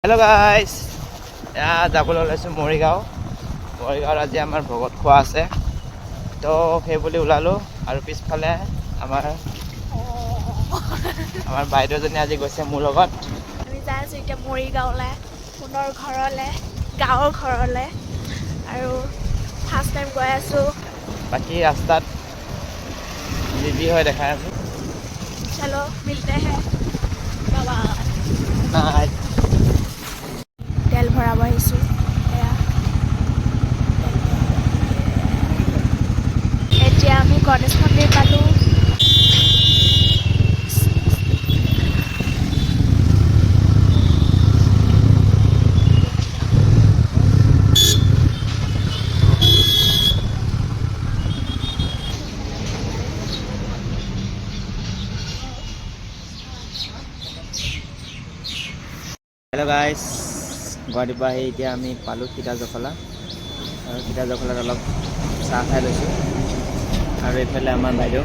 Hello' guys, যাবলৈ ওলাইছোঁ মৰিগাঁৱত আজি আমাৰ ভকত খোৱা আছে, তো সেই বুলি ওলালোঁ। আৰু পিছফালে আমাৰ বাইদেউজনী আজি গৈছে মোৰ লগত। আমি যাই আছোঁ এতিয়া মৰিগাঁৱলৈ, পুনৰ ঘৰলৈ, গাঁৱৰ ঘৰলৈ। আৰু ফাৰ্ষ্ট টাইম গৈ আছোঁ। বাকী ৰাস্তাত যি হয় দেখাই আছোঁ। চলো মিলতে হে, বাবা। তেল ভৰাব আহিছোঁ। এতিয়া আমি গণেশ মন্দিৰ পালোঁ। হেল্ল' গাইজ, গুৱাহাটীৰ পৰা আহি এতিয়া আমি পালোঁ সীতা জখলা, আৰু সীতা জখলাত অলপ চাহ খাই লৈছোঁ। আৰু এইফালে আমাৰ বাইদেউ।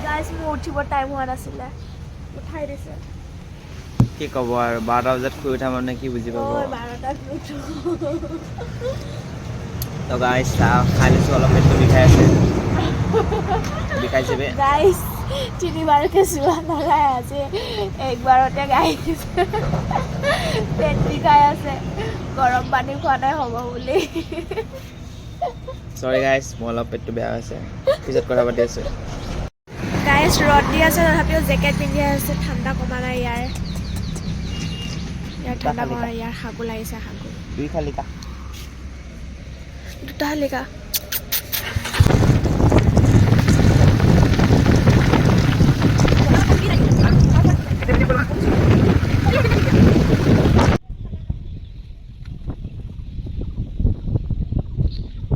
গাইজ, মোৰ উঠিব টাইম হোৱা নাছিলে, উঠাই দিছে। কি ক'ব আৰু, 12টা বজাত শুই উঠা মানুহে কি বুজি পাব। 12টাত নুঠো। তো গাইজ, চাহ খাই লৈছোঁ, অলপ পেটটো বিষাই আছে। বিষাইছে বে। গাইজ, 3বাৰকৈ চোৱা নাগাই আজি একবাৰতে গাই দিছে। পেট বিষাই আছে, গৰম পানী খোৱা নাই হ'ব বুলি। চৰি গাইজ, মোৰ অলপ পেটটো বেয়া হৈছে, পিছত কথা পাতি আছোঁ। গাইজ, ৰ'দ দি আছে তথাপিও জেকেট পিন্ধি আছে, ঠাণ্ডা কমা নাই ইয়াৰ ঠাণ্ডা কমা নাই। ইয়াৰ সাগু লাগিছে, সাগু। দুই খালিকা, দুটা শালিকা।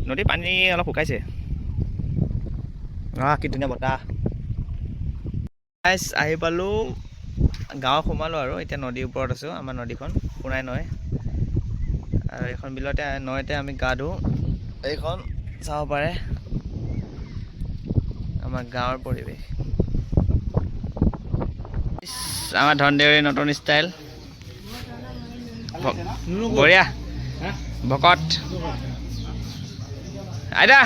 নদীৰ পানী অলপ শুকাইছে। কি ধুনীয়া বতাহ। গাইজ, আহি পালোঁ, গাঁৱত সোমালোঁ আৰু এতিয়া নদীৰ ওপৰত আছোঁ। আমাৰ নদীখন সোণাই নৈ, আৰু এইখন বিলতে নৈতে আমি গা ধুওঁ। এইখন চাব পাৰে আমাৰ গাঁৱৰ পৰিৱেশ। আমাৰ ধনদেউৰী নতুন ষ্টাইল, বঢ়িয়া। ভকত আইতা,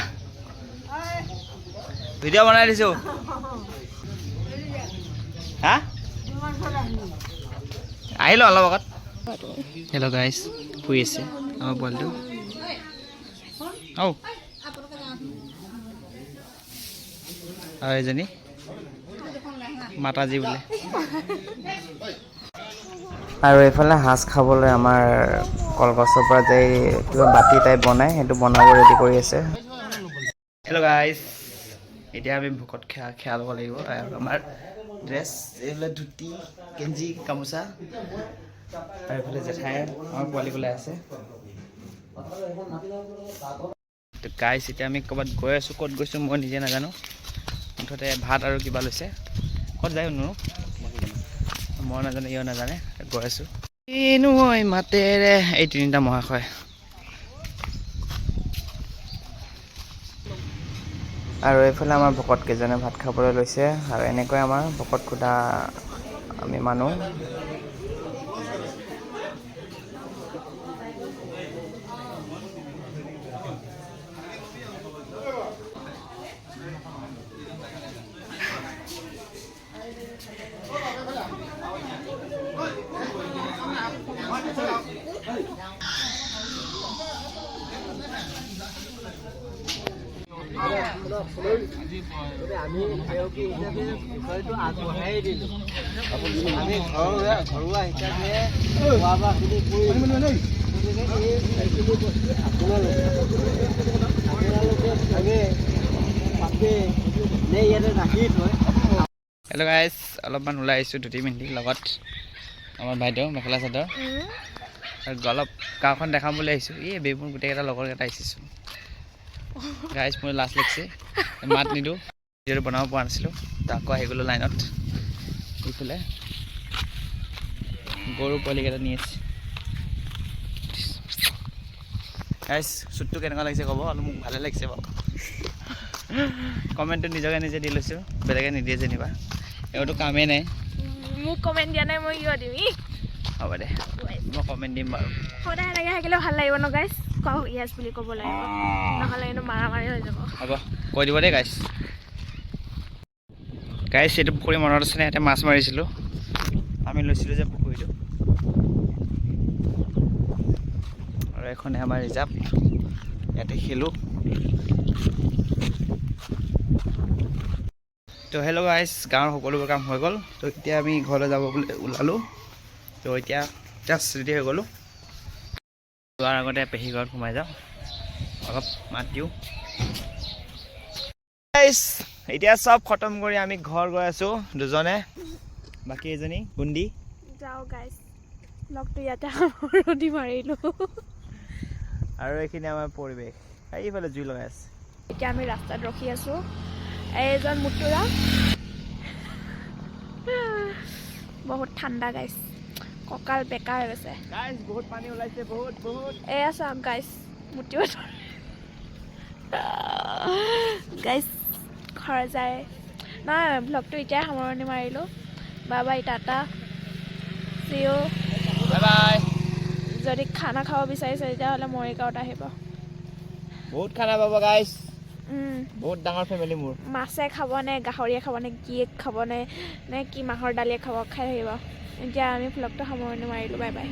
ভিডিঅ' বনাই দিছোঁ। হা, আহিলোঁ অলপ আগত। হেল্ল' গাইজ, শুই আছে আমাৰ পোৱালিটো। আৰু এজনী মাতাজী বোলে। আৰু এইফালে সাজ খাবলৈ আমাৰ কলগছৰ পৰা যে কিবা বাতি টাইপ বনাই, সেইটো বনাব ৰেডি কৰি আছে। হেল্ল' গাইজ, এতিয়া আমি ভকত খেয়া ল'ব লাগিব। আৰু আমাৰ ড্ৰেছ এইফালে ধুতি, গেঞ্জি, গামোচা। আৰু এইফালে জেঠাই আমাৰ পোৱালি ওলাই আছে। গাইজ, এতিয়া আমি ক'ৰবাত গৈ আছোঁ, ক'ত গৈছোঁ মই নিজে নাজানো। মুঠতে ভাত আৰু কিবা লৈছে, ক'ত যায় নো মই নাজানো, ইও নাজানে। গৈ আছোঁ কিনো হয় মাতেৰে, এই তিনিটা মহাশয়। আৰু এইফালে আমাৰ ভকতকেইজনে ভাত খাবলৈ লৈছে। আৰু এনেকৈ আমাৰ ভকত খোদা আমি মানো। আমি আয়কী হিচাপে বিষয়টো আগবঢ়াই দিলোঁ। আমি ঘৰুৱা হিচাপে খোৱা বোৱাখিনি কৰি গতিকে এইখিনি বস্তু আপোনালোকে ভাগে পাতে নে ইয়াতে ৰাখি থয়। হেল্ল' গাইজ, অলপমান ওলাই আহিছোঁ ধুতি পিন্ধি, লগত আমাৰ বাইদেউ মেখেলা চাদৰ। আৰু অলপ গাঁওখন দেখাম বুলি আহিছোঁ। মোৰ গোটেইকেইটা লগৰকেইটা আহিছোঁ। গাইজ, মোৰ লাজ লাগিছে, মাত নিদিওঁ, ভিডিঅ'টো বনাব পৰা নাছিলোঁ। তো আকৌ আহি গ'লোঁ লাইনত। এইফালে গৰু পোৱালিকেইটা নি আছে। গাইজ, শ্বুটটো কেনেকুৱা লাগিছে ক'ব, অলপ মোক ভালে লাগিছে বাৰু। কমেণ্টটো নিজকে নিজে দি লৈছোঁ, বেলেগে নিদিয়ে যেনিবা, এইটো কামেই নাই। মোক কমেণ্ট দিয়া নাই মই কিয় দিম হ'ব দে মই কমেণ্ট দিম বাৰু সদায় এনেকৈ থাকিলে ভাল লাগিব ন গাইছ কওঁ ইয়েছ বুলি ক'ব লাগিব নহ'লে কিন্তু মাৰামাৰি হৈ যাব হ'ব কৈ দিব দেই গাইছ গাইছ এইটো পুখুৰী মনত আছেনে ইয়াতে মাছ মাৰিছিলোঁ আমি লৈছিলোঁ যে পুখুৰীটো আৰু এখনে আমাৰ ৰিজাৰ্ভ ইয়াতে খেলোঁ তো হেল্ল' গাইছ গাঁৱৰ সকলোবোৰ কাম হৈ গ'ল তো এতিয়া আমি ঘৰলৈ যাব বুলি ওলালোঁ তো এতিয়া জাষ্ট ৰেডি হৈ গ'লোঁ যোৱাৰ আগতে পেহী ঘৰত সোমাই যাওঁ অলপ মাত দিওঁ গাইছ এতিয়া চব খতম কৰি আমি ঘৰ গৈ আছোঁ দুজনে বাকী এজনী গুণ্ডি যাওঁ গাইছ লগটো ইয়াতে সামৰণি মাৰিলোঁ আৰু এইখিনি আমাৰ পৰিৱেশ এইফালে জুই লগাই আছে এতিয়া আমি ৰাস্তাত ৰখি আছোঁ এইজন মুতুৰা বহুত ঠাণ্ডা গাইছ কঁকাল বেকা হৈ গৈছে গাইছ বহুত পানী ওলাইছে বহুত এয়া চাওক গাইছ মুতিব গাইছ ঘৰ যায় নাই ভ্লগটো এতিয়াই সামৰণি মাৰিলোঁ bye bye tata see you bye bye যদি খানা খাব বিচাৰিছে তেতিয়াহ'লে মৰিগাঁৱত আহিব বহুত খানা পাব গাইছ বহুত ডাঙৰ ফেমিলি মোৰ মাছে খাবনে গাহৰিয়ে খাবনে কিয়ে খাবনে নে কি মাহৰ দালিয়ে খাব খাই থাকিব এতিয়া আমি ভ্লগটো সামৰণি মাৰিলোঁ বাই বাই